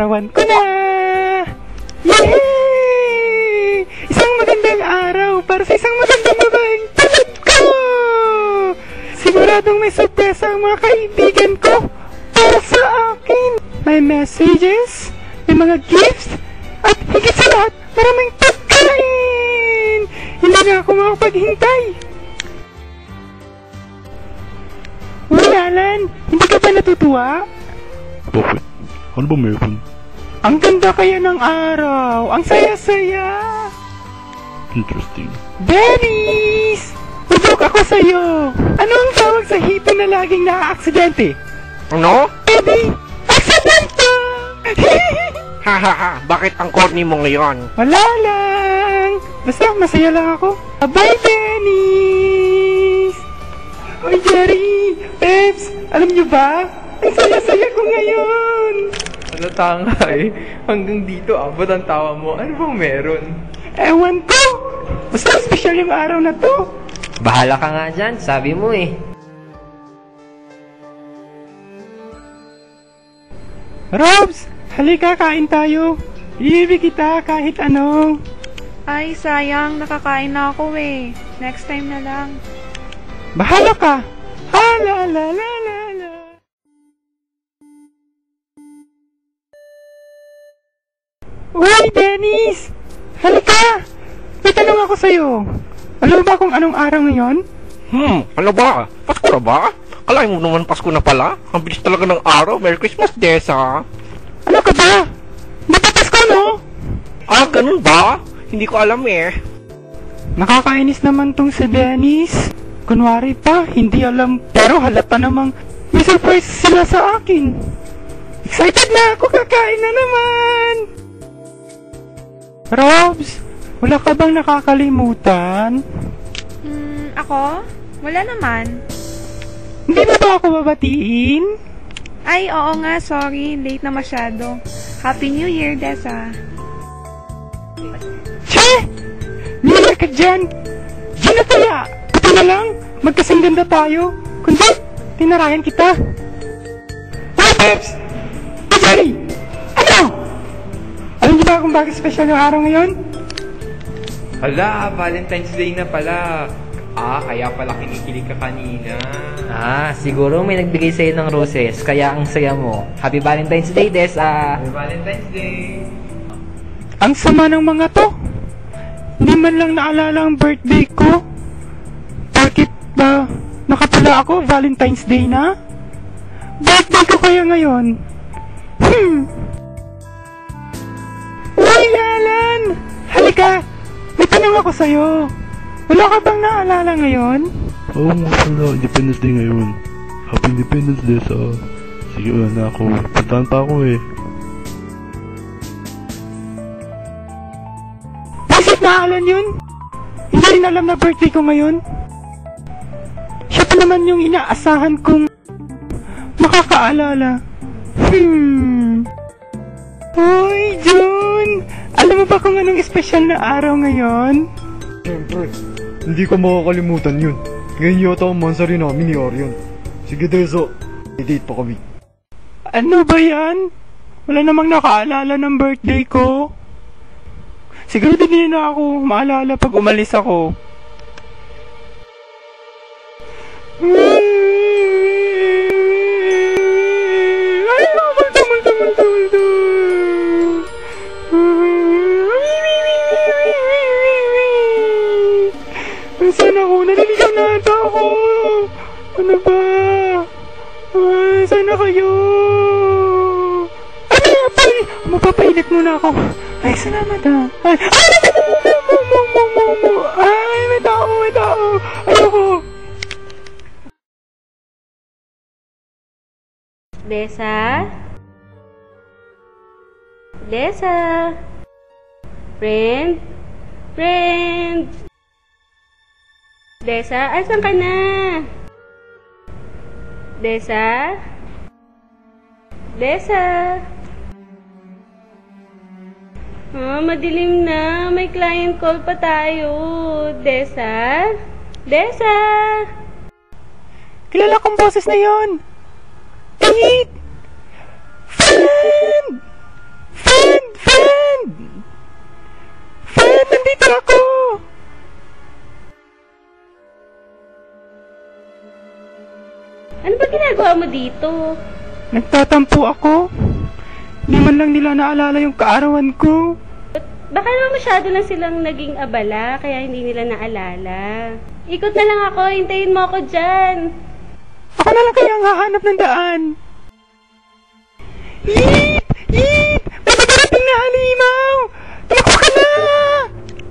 larawan ko na! Yay! Isang magandang araw para sa isang magandang babaeng tulad ko! Siguradong may sorpresa ang mga kaibigan ko para sa akin! May messages, may mga gifts, at higit sa lahat, maraming pagkain! Hindi na ako makapaghintay! Uy, Alan! Hindi ka ba natutuwa? Bakit? Ano ba meron? Ang ganda kaya ng araw! Ang saya-saya! Interesting. Dennis! Usok ako sa'yo! Ano ang tawag sa hipon na laging naaaksidente? Ano? Eddie! Aksidente! Hahaha, bakit ang corny mo ngayon? Wala lang! Basta masaya lang ako. Bye, Dennis! Oy, Jerry! Peps! Alam niyo ba? Ang saya-saya ko ngayon! Halata nga eh. Hanggang dito abot ang tawa mo. Ano bang meron? Ewan ko! Basta special yung araw na to! Bahala ka nga dyan, sabi mo eh. Robs! Halika, kain tayo! Iibig kita kahit ano! Ay, sayang. Nakakain na ako eh. Next time na lang. Bahala ka! Ha la la la la la! Uy, Dennis! Halika! May tanong ako sa'yo. Alam mo ba kung anong araw ngayon? Ano ba? Pasko na ba? Kalahin mo naman Pasko na pala. Ang bilis talaga ng araw. Merry Christmas, Desa. Ano ka ba? Hindi pa Pasko, no? Ah, ganun ba? Hindi ko alam eh. Nakakainis naman tong si Dennis. Kunwari pa, hindi alam. Pero halata namang may surprise sila sa akin. Excited na ako, kakain na naman! Robs, wala ka bang nakakalimutan? Ako? Wala naman. Hindi na ba ako babatiin? Ay, oo nga. Sorry. Late na masyado. Happy New Year, Desa. Che! Nila ka dyan! Diyan na kaya! Ito na lang! Magkasing ganda tayo! Kundi, tinarayan kita! Hey, Peps! Hey, Jerry! Ano? Alam niyo ba kung bakit special yung araw ngayon? Hala, Valentine's Day na pala. Ah, kaya pala kinikilig ka kanina. Siguro may nagbigay sa'yo ng roses, kaya ang saya mo. Happy Valentine's Day, Desa! Happy Valentine's Day! Ang sama ng mga to! Hindi man lang naalala ang birthday ko. Bakit ba nakapala ako Valentine's Day na? Birthday ko kaya ngayon? Uy, Alan! Halika! May tanong ako sa'yo. Wala ka bang naalala ngayon? Oo nga pala, Independence Day ngayon. Happy Independence Day sa... Sige, wala na ako. Puntahan pa ako eh. Bakit na Alan yun? Hindi rin alam na birthday ko ngayon. Siya pa naman yung inaasahan kong makakaalala. Hoy, June! Alam mo ba kung anong espesyal na araw ngayon? Siyempre, hindi ko makakalimutan yun. Ngayon yata ang mansari namin ni Arion. Sige Desa, i-date pa kami. Ano ba yan? Wala namang nakaalala ng birthday ko. Siguro din na ako maalala pag umalis ako. Ay, multo. Saan ako? Naliligaw na ata ako. Ano ba? Ay, sana kayo. Ano nga pa? Mapapailit muna ako. Ay, salamat ha. Ay, may tao. Ayoko. Desa? Desa? Friend? Desa, asan ka na? Desa? Madilim na. May client call pa tayo. Desa? Kilala kong boses na yon. Pete! Friend! ginagawa mo dito? Nagtatampo ako. Di man lang nila naalala yung kaarawan ko. Baka naman masyado lang silang naging abala, kaya hindi nila naalala. Ikot na lang ako, hintayin mo ako dyan. Ako na lang kaya ang hahanap ng daan. Yeet! Yeet! May pagkarating na halimaw! Tumakbo ka na!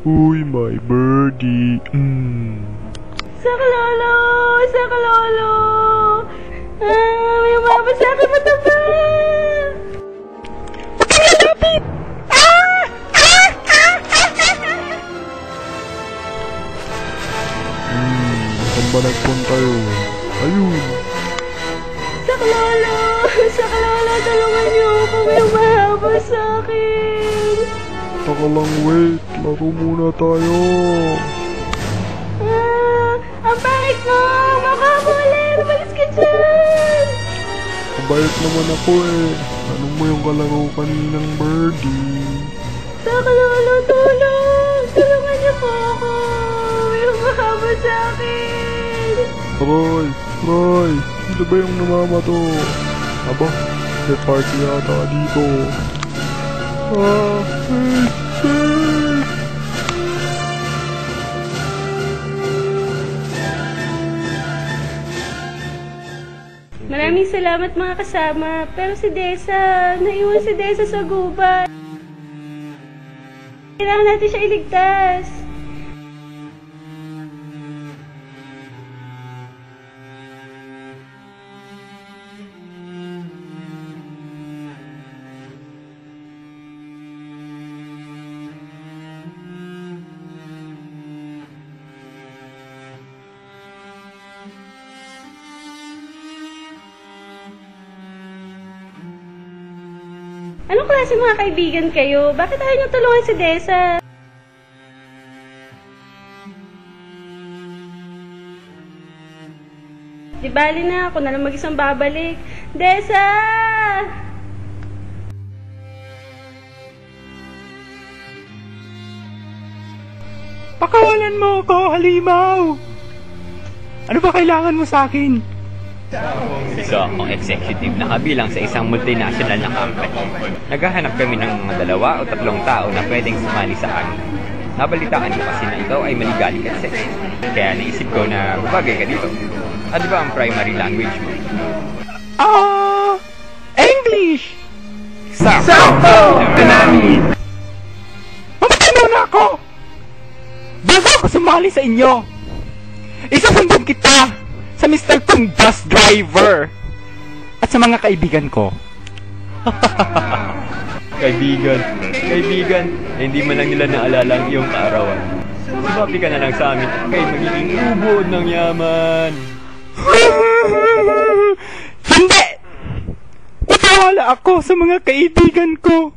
Uy, my birdie. Saklolo! Saklolo! May umabot sa akin mataba! Huwag kang lalapit! Saan ba nagpunta yun? Ayun. Saklolo! Saklolo! Tulungan niyo ako! May umabot sa akin! Taka lang, wait. Laro muna tayo. Ang pangit mo! Makakulit! Umalis ka dyan! Mabait naman ako eh. Anong mo yung kalaro kaninang birdie? Saklolo! Tulong! Tulungan niyo po ako! May umabot sa akin! Roy! Roy! Ito ba yung namamato? Aba, may party yata dito. Wait! Wait! Maraming salamat mga kasama. Pero si Desa, naiwan si Desa sa gubat. Kailangan natin siya iligtas. Anong klase mga kaibigan kayo? Bakit ayaw niyo tulungan si Desa? Di bali na, ako na lang mag-isang babalik. Desa! Pakawalan mo ako, halimaw! Ano ba kailangan mo sa akin? Isa akong executive na kabilang sa isang multinational na company. Naghahanap kami ng mga 2 o 3 tao na pwedeng sumali sa amin. Nabalitaan ko kasi na ikaw ay maligalig at sexy. Kaya naisip ko na bagay ka dito. Ano ba ang primary language mo? English! Sakto! Namin! Mamatay muna ako! Bago ako sumali sa inyo! Isasundan kita sa Mr. Kong Bus Driver at sa mga kaibigan ko. Kaibigan, hindi man lang nila naalala ang iyong kaarawan. Sumapi ka na lang sa amin at kayo magiging ubod ng yaman. Hindi! Matawala ako sa mga kaibigan ko.